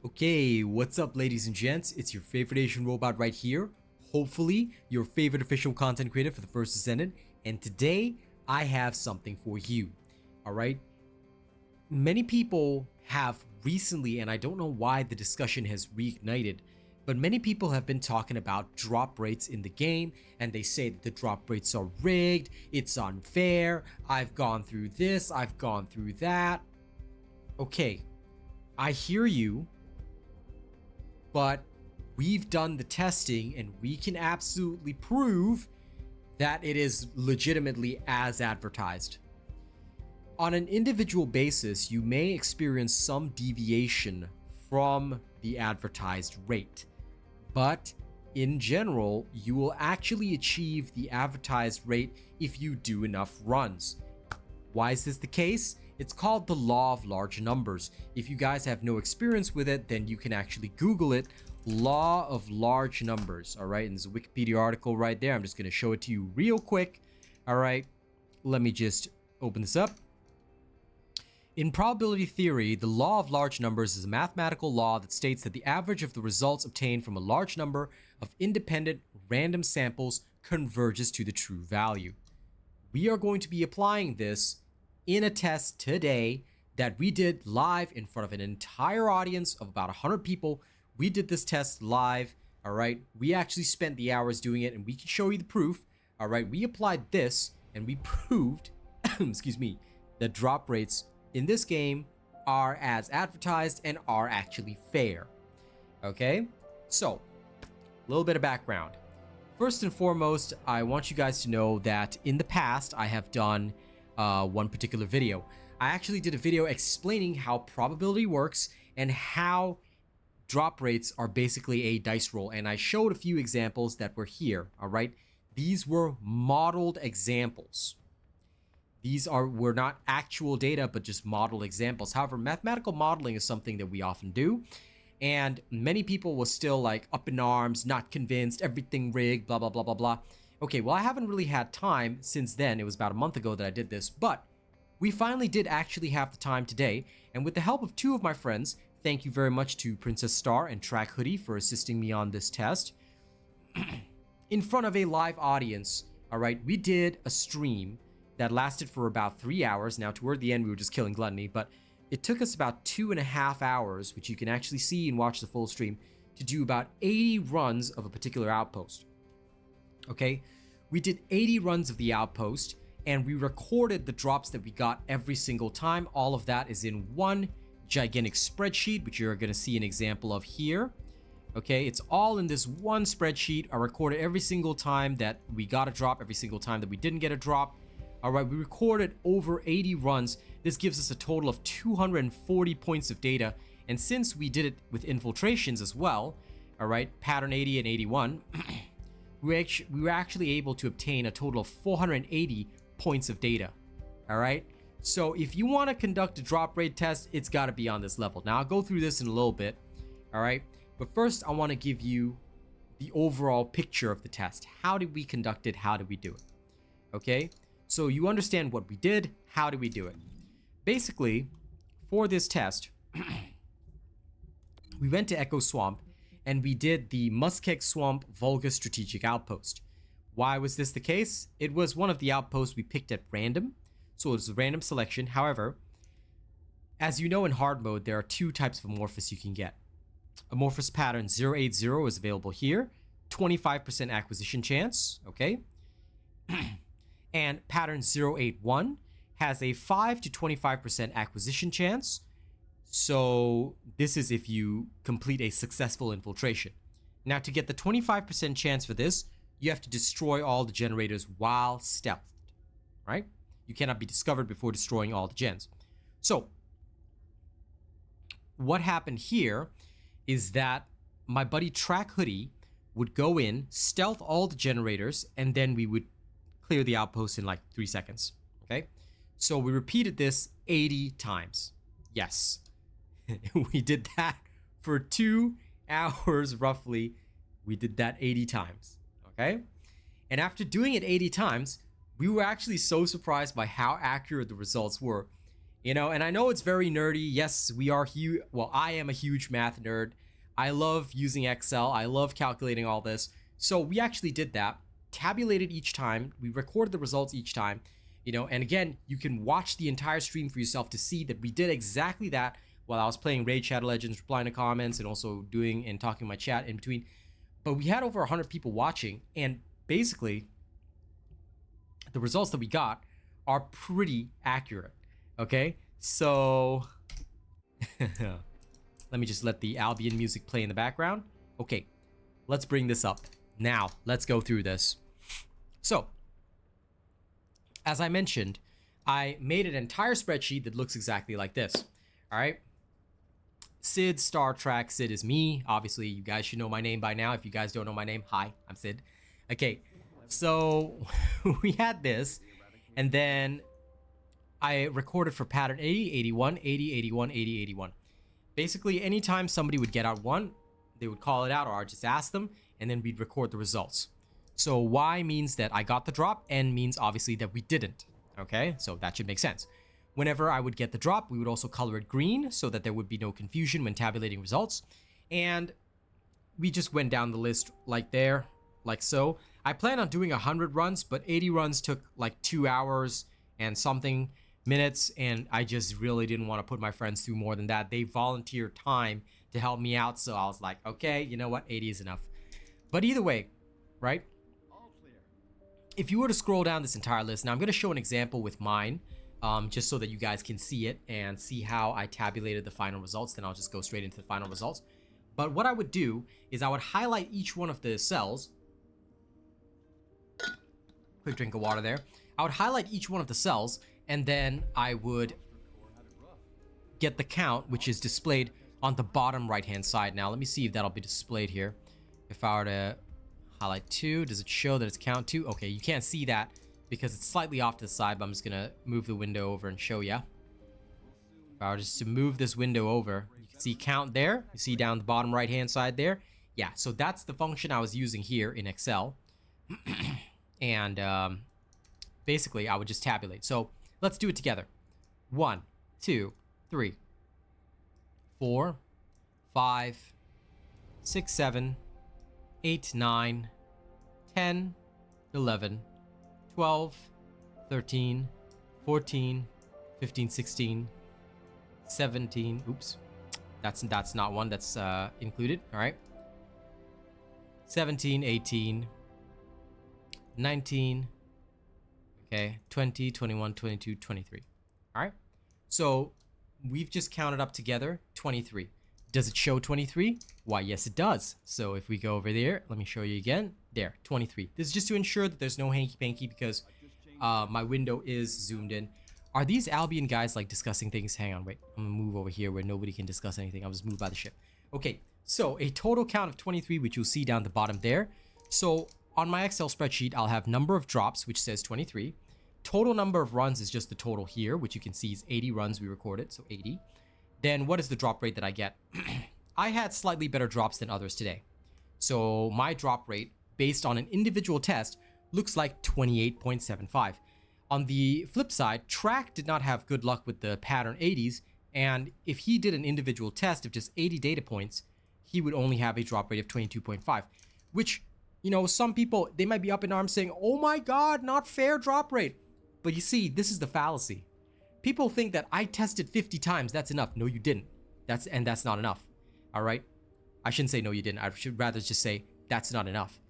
Okay, what's up ladies and gents? It's your favorite Asian robot right here. Hopefully, your favorite official content creator for the First Descendant. And today, I have something for you. Alright? Many people have recently, and I don't know why the discussion has reignited, but many people have been talking about drop rates in the game, and they say that the drop rates are rigged, it's unfair, I've gone through this, I've gone through that. Okay, I hear you. But we've done the testing and we can absolutely prove that it is legitimately as advertised. On an individual basis, you may experience some deviation from the advertised rate, but in general, you will actually achieve the advertised rate if you do enough runs. Why is this the case? It's called the law of large numbers. If you guys have no experience with it, then you can actually Google it. Law of large numbers. All right. And there's a Wikipedia article right there. I'm just going to show it to you real quick. All right. Let me just open this up. In probability theory, the law of large numbers is a mathematical law that states that the average of the results obtained from a large number of independent random samples converges to the true value. We are going to be applying this in a test today that we did live in front of an entire audience of about 100 people. We did this test live. All right. We actually spent the hours doing it and we can show you the proof. All right. We applied this and we proved, excuse me, that drop rates in this game are as advertised and are actually fair. Okay. So a little bit of background. First and foremost, I want you guys to know that in the past, I have done one particular video. I actually did a video explaining how probability works and how drop rates are basically a dice roll. And I showed a few examples that were here. All right. These were modeled examples. These were not actual data, but just model examples. However, mathematical modeling is something that we often do. And many people were still like up in arms, not convinced, everything rigged, blah, blah, blah, blah, blah. Okay, well, I haven't really had time since then. It was about a month ago that I did this, but we finally did actually have the time today. And with the help of two of my friends, thank you very much to Princess Star and Track Hoodie for assisting me on this test. In front of a live audience, all right, we did a stream that lasted for about 3 hours. Now, toward the end, we were just killing gluttony, but it took us about 2.5 hours, which you can actually see and watch the full stream, to do about 80 runs of a particular outpost. Okay, we did 80 runs of the outpost and we recorded the drops that we got every single time. All of that is in one gigantic spreadsheet, which you're going to see an example of here. Okay, it's all in this one spreadsheet. I recorded every single time that we got a drop, every single time that we didn't get a drop. All right, we recorded over 80 runs. This gives us a total of 240 points of data. And since we did it with infiltrations as well, all right, pattern 80 and 81, we were actually able to obtain a total of 480 points of data. All right. So if you want to conduct a drop rate test, it's got to be on this level. Now I'll go through this in a little bit. All right. But first, I want to give you the overall picture of the test. How did we conduct it? How did we do it? Okay. So you understand what we did. How did we do it? Basically, for this test, we went to Echo Swamp and we did the Muskeg Swamp Volga Strategic Outpost. Why was this the case? It was one of the outposts we picked at random, so it was a random selection. However, as you know in hard mode, there are two types of amorphous you can get. Amorphous pattern 080 is available here, 25% acquisition chance, okay? And pattern 081 has a 5 to 25% acquisition chance. So this is if you complete a successful infiltration. Now, to get the 25% chance for this, you have to destroy all the generators while stealthed, right? You cannot be discovered before destroying all the gens. So what happened here is that my buddy Track Hoodie would go in, stealth all the generators, and then we would clear the outpost in like 3 seconds, okay? So we repeated this 80 times. Yes. We did that for 2 hours roughly. We did that 80 times, okay? And after doing it 80 times, we were actually so surprised by how accurate the results were. You know, and I know it's very nerdy. Yes, we are huge. Well, I am a huge math nerd. I love using Excel. I love calculating all this. So we actually did that, tabulated each time. We recorded the results each time, you know, and again, you can watch the entire stream for yourself to see that we did exactly that while I was playing Raid Shadow Legends, replying to comments, and also doing and talking my chat in between. But we had over 100 people watching, and basically, the results that we got are pretty accurate. Okay, so let me just let the Albion music play in the background. Okay, let's bring this up. Now, let's go through this. So, as I mentioned, I made an entire spreadsheet that looks exactly like this. All right. Sid, Star Trek, Sid is me. Obviously, you guys should know my name by now. If you guys don't know my name, hi, I'm Sid. Okay, so we had this, and then I recorded for pattern 80, 81, 80, 81, 80, 81. Basically, anytime somebody would get out one, they would call it out, or I'd just ask them, and then we'd record the results. So Y means that I got the drop, N means obviously that we didn't. Okay, so that should make sense. Whenever I would get the drop, we would also color it green so that there would be no confusion when tabulating results. And we just went down the list like there, like so. I plan on doing 100 runs, but 80 runs took like 2 hours and something minutes, and I just really didn't want to put my friends through more than that. They volunteered time to help me out, so I was like, okay, you know what, 80 is enough. But either way, right? If you were to scroll down this entire list, now I'm going to show an example with mine, just so that you guys can see it and see how I tabulated the final results. Then I'll just go straight into the final results. But what I would do is I would highlight each one of the cells. Quick drink of water there. I would highlight each one of the cells, and then I would get the count, which is displayed on the bottom right hand side. Now let me see if that'll be displayed here. If I were to highlight 2, does it show that it's count 2? Okay, you can't see that because it's slightly off to the side, but I'm just gonna move the window over and show you. If I were just to move this window over, you can see count there. You see down the bottom right hand side there. Yeah, so that's the function I was using here in Excel. And basically I would just tabulate. So let's do it together. 1, 2, 3, 4, 5, 6, 7, 8, 9, 10, 11, 12, 13, 14, 15, 16, 17. Oops, that's not one that's included. All right. 17, 18, 19, okay, 20, 21, 22, 23. All right. So we've just counted up together 23. Does it show 23? Why, yes, it does. So if we go over there, let me show you again. There, 23. This is just to ensure that there's no hanky-panky because my window is zoomed in. Are these Albion guys like discussing things? Hang on, wait. I'm gonna move over here where nobody can discuss anything. I'll just move by the ship. Okay, so a total count of 23, which you'll see down the bottom there. So on my Excel spreadsheet, I'll have number of drops, which says 23. Total number of runs is just the total here, which you can see is 80 runs we recorded, so 80. Then what is the drop rate that I get? I had slightly better drops than others today. So my drop rate, based on an individual test, looks like 28.75. On the flip side, Track did not have good luck with the pattern 80s, and if he did an individual test of just 80 data points, he would only have a drop rate of 22.5, which, you know, some people, they might be up in arms saying, oh my god, not fair drop rate. But you see, this is the fallacy. People think that I tested 50 times, that's enough. No, you didn't. That's not enough. All right? I shouldn't say no, you didn't. I should rather just say that's not enough.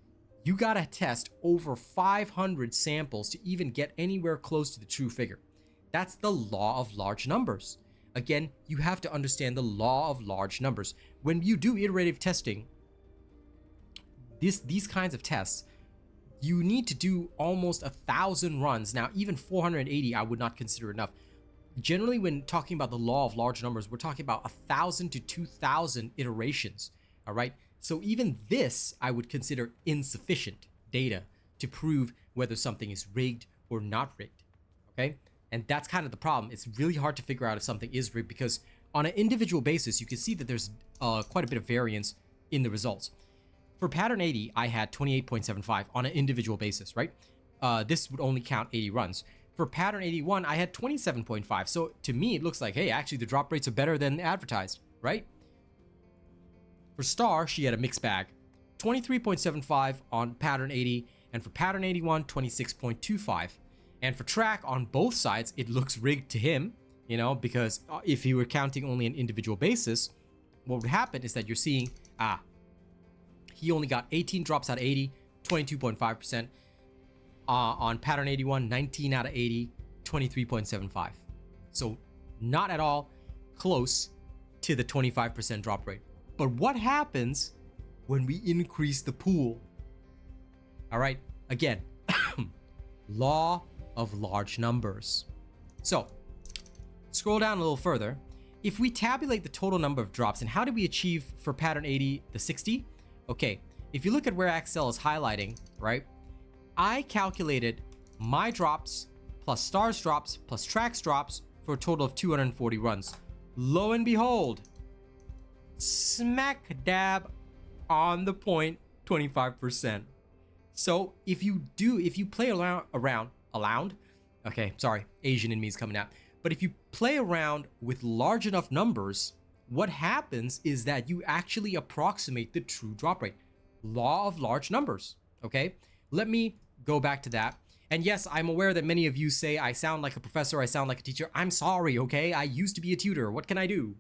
You gotta test over 500 samples to even get anywhere close to the true figure. That's the law of large numbers. Again, you have to understand the law of large numbers. When you do iterative testing, these kinds of tests, you need to do almost 1,000 runs. Now, even 480, I would not consider enough. Generally, when talking about the law of large numbers, we're talking about 1,000 to 2,000 iterations. All right. So even this, I would consider insufficient data to prove whether something is rigged or not rigged. Okay. And that's kind of the problem. It's really hard to figure out if something is rigged because on an individual basis, you can see that there's quite a bit of variance in the results. For pattern 80, I had 28.75 on an individual basis, right? This would only count 80 runs. For pattern 81, I had 27.5. So to me, it looks like, hey, actually the drop rates are better than advertised, right? For Star, she had a mixed bag. 23.75 on pattern 80, and for pattern 81, 26.25. And for Track, on both sides, it looks rigged to him, you know, because if you were counting only an individual basis, what would happen is that you're seeing, he only got 18 drops out of 80, 22.5%. On pattern 81, 19 out of 80, 23.75. So not at all close to the 25% drop rate. But what happens when we increase the pool? All right, again, law of large numbers. So scroll down a little further. If we tabulate the total number of drops, and how did we achieve for pattern 80 the 60? Okay, if you look at where Axel is highlighting, right? I calculated my drops plus Star's drops plus Track's drops for a total of 240 runs. Lo and behold, smack dab on the point, 25%. So if you play around, okay, sorry, Asian in me is coming out. But if you play around with large enough numbers, what happens is that you actually approximate the true drop rate. Law of large numbers, okay? Let me go back to that. And yes, I'm aware that many of you say I sound like a professor, I sound like a teacher. I'm sorry, okay? I used to be a tutor. What can I do?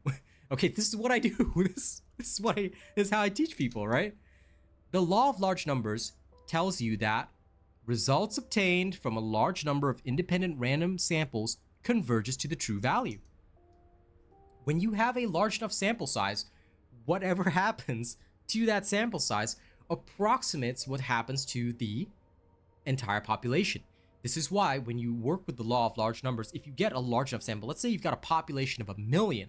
Okay, this is what I do. This is how I teach people, right? The law of large numbers tells you that results obtained from a large number of independent random samples converges to the true value. When you have a large enough sample size, whatever happens to that sample size approximates what happens to the entire population. This is why when you work with the law of large numbers, if you get a large enough sample, let's say you've got a population of 1 million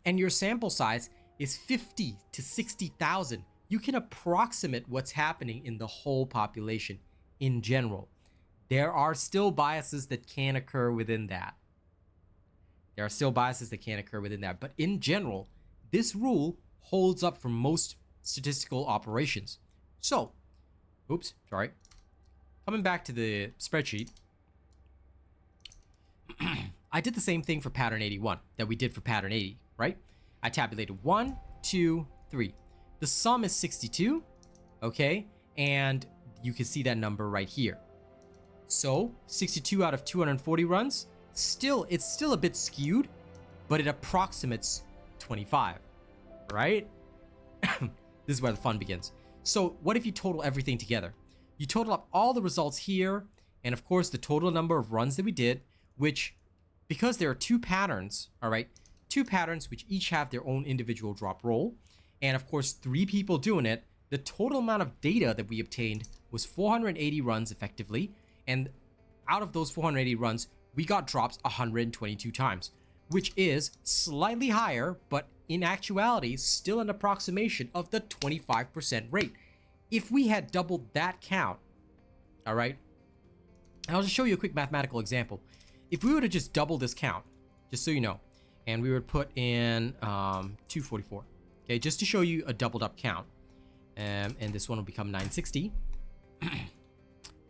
and your sample size is 50 to 60,000, you can approximate what's happening in the whole population in general. There are still biases that can occur within that. But in general, this rule holds up for most statistical operations. So, coming back to the spreadsheet, I did the same thing for pattern 81 that we did for pattern 80, right? I tabulated 1, 2, 3. The sum is 62, okay? And you can see that number right here. So 62 out of 240 runs, it's still a bit skewed, but it approximates 25, right? This is where the fun begins. So what if you total everything together? You total up all the results here, and of course the total number of runs that we did, which, because there are two patterns, all right, two patterns which each have their own individual drop roll, and of course 3 people doing it, the total amount of data that we obtained was 480 runs effectively, and out of those 480 runs, we got drops 122 times, which is slightly higher, but in actuality, still an approximation of the 25% rate. If we had doubled that count, all right, I'll just show you a quick mathematical example. If we were to just double this count, just so you know, and we would put in 244, okay, just to show you a doubled up count, and this one will become 960,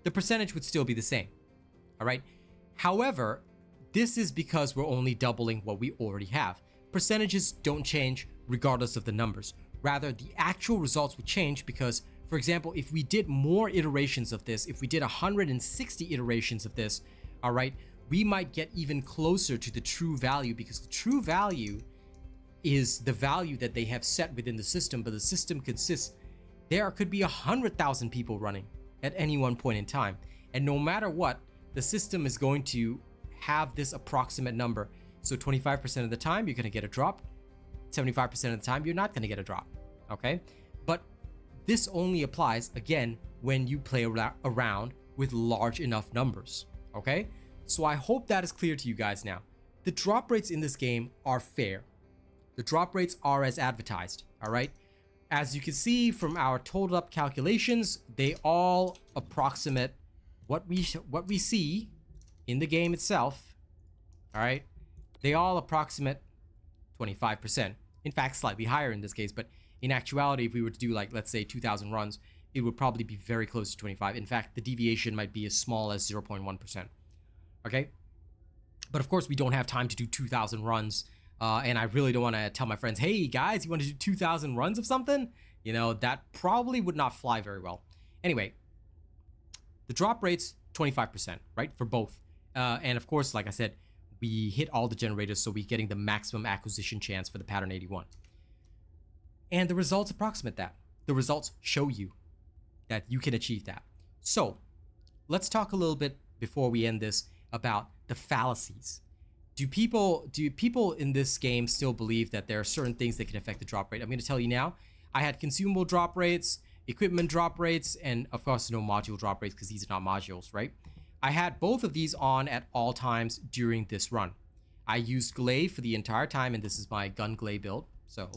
the percentage would still be the same, all right? However, this is because we're only doubling what we already have. Percentages don't change regardless of the numbers. Rather, the actual results would change because, for example, if we did more iterations of this, if we did 160 iterations of this, all right, we might get even closer to the true value, because the true value is the value that they have set within the system, but the system consists, there could be 100,000 people running at any one point in time. And no matter what, the system is going to have this approximate number. So 25% of the time, you're going to get a drop. 75% of the time, you're not going to get a drop. Okay? But this only applies, again, when you play around with large enough numbers. Okay? So I hope that is clear to you guys now. The drop rates in this game are fair. The drop rates are as advertised. All right? As you can see from our total up calculations, they all approximate what we see in the game itself. All right? They all approximate 25%. In fact, slightly higher in this case, but in actuality, if we were to do, like, let's say 2,000 runs, it would probably be very close to 25. In fact, the deviation might be as small as 0.1%. okay? But of course, we don't have time to do 2,000 runs. And I really don't want to tell my friends, hey guys, you want to do 2,000 runs of something? You know, that probably would not fly very well. Anyway, the drop rate's 25%, right? For both. And of course, like I said, we hit all the generators, so we're getting the maximum acquisition chance for the pattern 81. And the results approximate that. The results show you that you can achieve that. So let's talk a little bit before we end this about the fallacies. Do people in this game still believe that there are certain things that can affect the drop rate? I'm going to tell you now. I had consumable drop rates, equipment drop rates, and of course no module drop rates because these are not modules, right? I had both of these on at all times during this run. I used Glaive for the entire time, and this is my gun Glaive build, so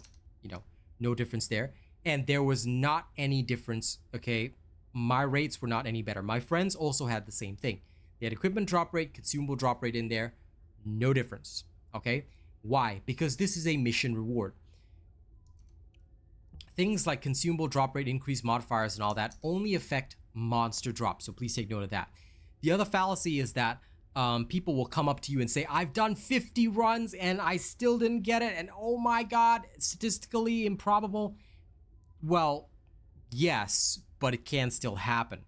you know, no difference there. And there was not any difference, okay? My rates were not any better. My friends also had the same thing. They had equipment drop rate, consumable drop rate in there, no difference, okay? Why? Because this is a mission reward. Things like consumable drop rate, increased modifiers, and all that only affect monster drops, so please take note of that. The other fallacy is that people will come up to you and say, I've done 50 runs and I still didn't get it, and oh my god, statistically improbable. Well, yes, but it can still happen.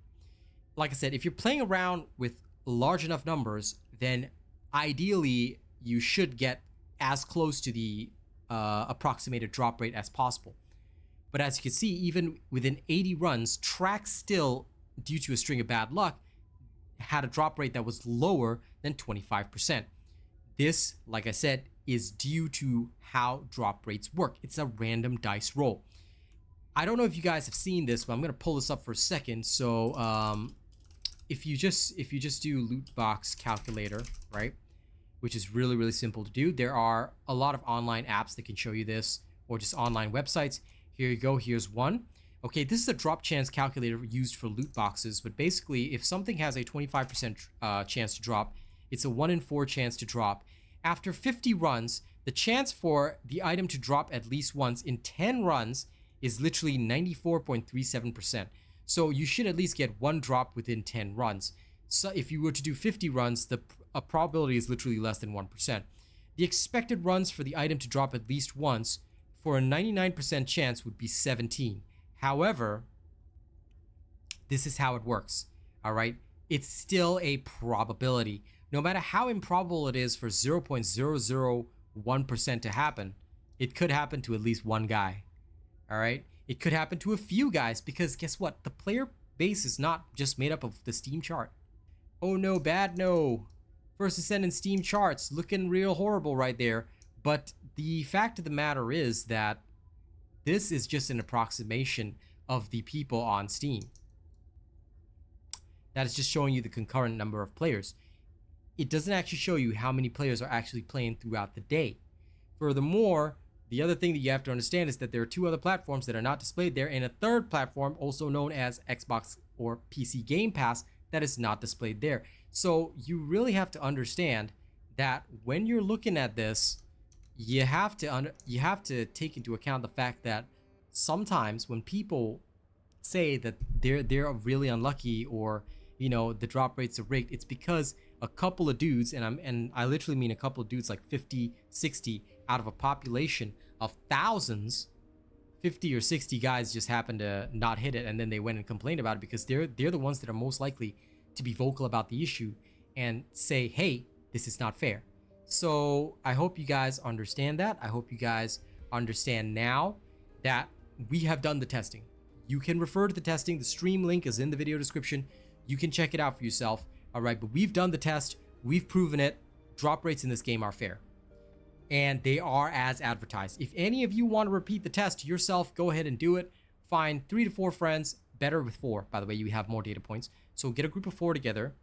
Like I said, if you're playing around with large enough numbers, then ideally you should get as close to the approximated drop rate as possible. But as you can see, even within 80 runs, Track still, due to a string of bad luck, had a drop rate that was lower than 25%. This, like I said, is due to how drop rates work. It's a random dice roll. I don't know if you guys have seen this, but I'm gonna pull this up for a second. So if you just do loot box calculator, right, which is really simple to do. There are a lot of online apps that can show you this, or just online websites. Here you go. Here's one. Okay, this is a drop chance calculator used for loot boxes, but basically if something has a 25% chance to drop, it's a 1 in 4 chance to drop. After 50 runs, the chance for the item to drop at least once in 10 runs is literally 94.37%. So you should at least get one drop within 10 runs. So if you were to do 50 runs, the probability is literally less than 1%. The expected runs for the item to drop at least once for a 99% chance would be 17. However, this is how it works, all right? It's still a probability. No matter how improbable it is for 0.001% to happen, it could happen to at least one guy, all right? It could happen to a few guys because guess what? The player base is not just made up of the Steam chart. Oh no, bad no. First Descendant Steam charts looking real horrible right there. But the fact of the matter is that this is just an approximation of the people on Steam. That is just showing you the concurrent number of players. It doesn't actually show you how many players are actually playing throughout the day. Furthermore, the other thing that you have to understand is that there are two other platforms that are not displayed there, and a third platform, also known as Xbox or PC Game Pass, that is not displayed there. So you really have to understand that when you're looking at this, you have to take into account the fact that sometimes when people say that they're really unlucky, or you know, the drop rates are rigged, it's because a couple of dudes, and I literally mean a couple of dudes, like 50, 60 out of a population of thousands, 50 or 60 guys just happen to not hit it, and then they went and complained about it because they're the ones that are most likely to be vocal about the issue and say, hey, this is not fair. So I hope you guys understand that. I hope you guys understand now that we have done the testing. You can refer to the testing. The stream link is in the video description. You can check it out for yourself. All right, but we've done the test. We've proven it. Drop rates in this game are fair, and they are as advertised. If any of you want to repeat the test yourself, go ahead and do it. Find 3 to 4 friends. Better with 4, by the way. You have more data points. So get a group of 4 together.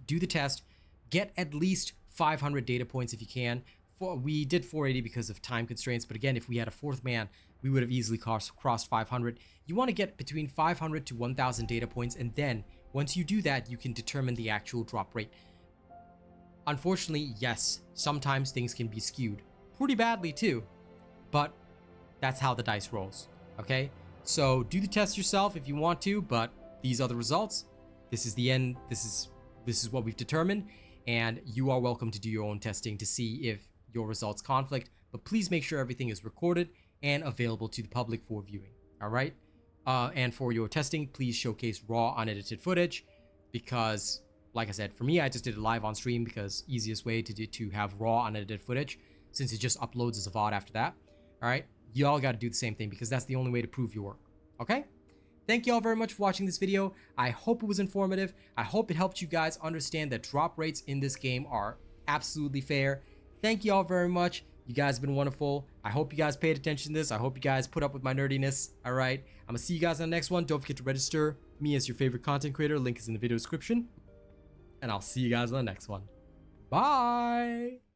Do the test. Get at least 500 data points if you can. We did 480 because of time constraints, but again, if we had a 4th man, we would have easily crossed 500. You want to get between 500 to 1,000 data points, and then once you do that, you can determine the actual drop rate. Unfortunately, yes, sometimes things can be skewed pretty badly too, but that's how the dice rolls, okay? So do the test yourself if you want to, but these are the results. This is the end. This is this is what we've determined, and you are welcome to do your own testing to see if your results conflict, but please make sure everything is recorded and available to the public for viewing. All right. And for your testing, please showcase raw unedited footage, because like I said, for me, I just did it live on stream because easiest way to have raw unedited footage, since it just uploads as a VOD after that. All right. Y'all got to do the same thing because that's the only way to prove your work. Okay. Thank you all very much for watching this video. I hope it was informative. I hope it helped you guys understand that drop rates in this game are absolutely fair. Thank you all very much. You guys have been wonderful. I hope you guys paid attention to this. I hope you guys put up with my nerdiness. All right. I'm going to see you guys on the next one. Don't forget to register me as your favorite content creator. Link is in the video description. And I'll see you guys on the next one. Bye.